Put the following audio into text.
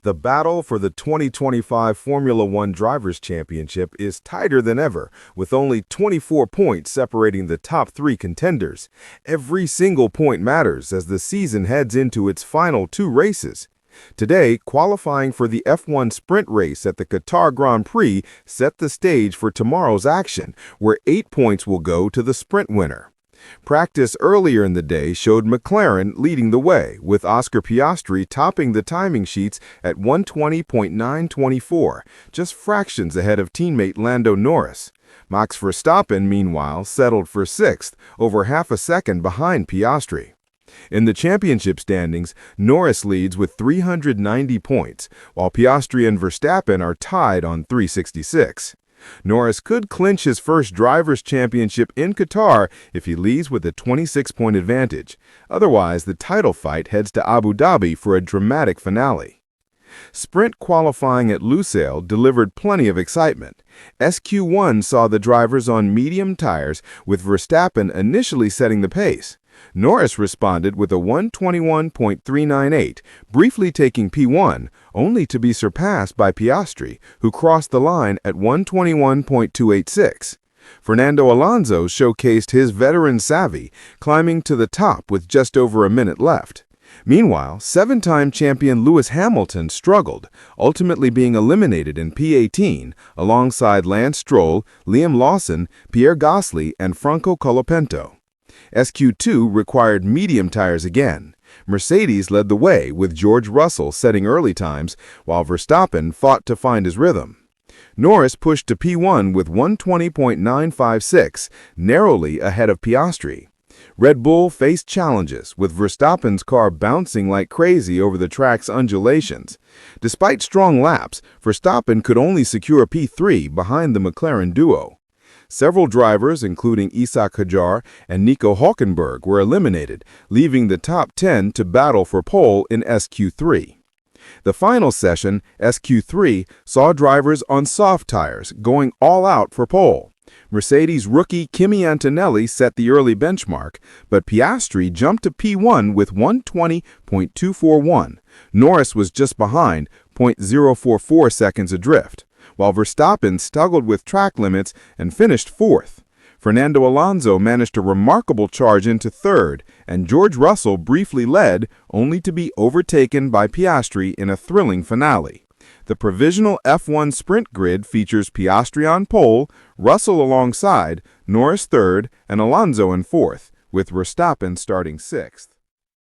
The battle for the 2025 Formula One Drivers' Championship is tighter than ever, with only 24 points separating the top three contenders. Every single point matters as the season heads into its final two races. Today, qualifying for the F1 sprint race at the Qatar Grand Prix set the stage for tomorrow's action, where 8 points will go to the sprint winner. Practice earlier in the day showed McLaren leading the way, with Oscar Piastri topping the timing sheets at 120.924, just fractions ahead of teammate Lando Norris. Max Verstappen, meanwhile, settled for sixth, over half a second behind Piastri. In the championship standings, Norris leads with 390 points, while Piastri and Verstappen are tied on 366. Norris could clinch his first Drivers' Championship in Qatar if he leads with a 26-point advantage. Otherwise, the title fight heads to Abu Dhabi for a dramatic finale. Sprint qualifying at Lusail delivered plenty of excitement. SQ1 saw the drivers on medium tires, with Verstappen initially setting the pace. Norris responded with a 121.398, briefly taking P1, only to be surpassed by Piastri, who crossed the line at 121.286. Fernando Alonso showcased his veteran savvy, climbing to the top with just over a minute left. Meanwhile, seven-time champion Lewis Hamilton struggled, ultimately being eliminated in P18 alongside Lance Stroll, Liam Lawson, Pierre Gasly, and Franco Colapinto. SQ2 required medium tires again. Mercedes led the way, with George Russell setting early times, while Verstappen fought to find his rhythm. Norris pushed to P1 with 120.956, narrowly ahead of Piastri. Red Bull faced challenges, with Verstappen's car bouncing like crazy over the track's undulations. Despite strong laps, Verstappen could only secure P3 behind the McLaren duo. Several drivers, including Isack Hadjar and Nico Hülkenberg, were eliminated, leaving the top 10 to battle for pole in SQ3. The final session, SQ3, saw drivers on soft tires going all out for pole. Mercedes rookie Kimi Antonelli set the early benchmark, but Piastri jumped to P1 with 120.241. Norris was just behind, 0.044 seconds adrift, while Verstappen struggled with track limits and finished fourth. Fernando Alonso managed a remarkable charge into third, and George Russell briefly led, only to be overtaken by Piastri in a thrilling finale. The provisional F1 sprint grid features Piastri on pole, Russell alongside, Norris third, and Alonso in fourth, with Verstappen starting sixth.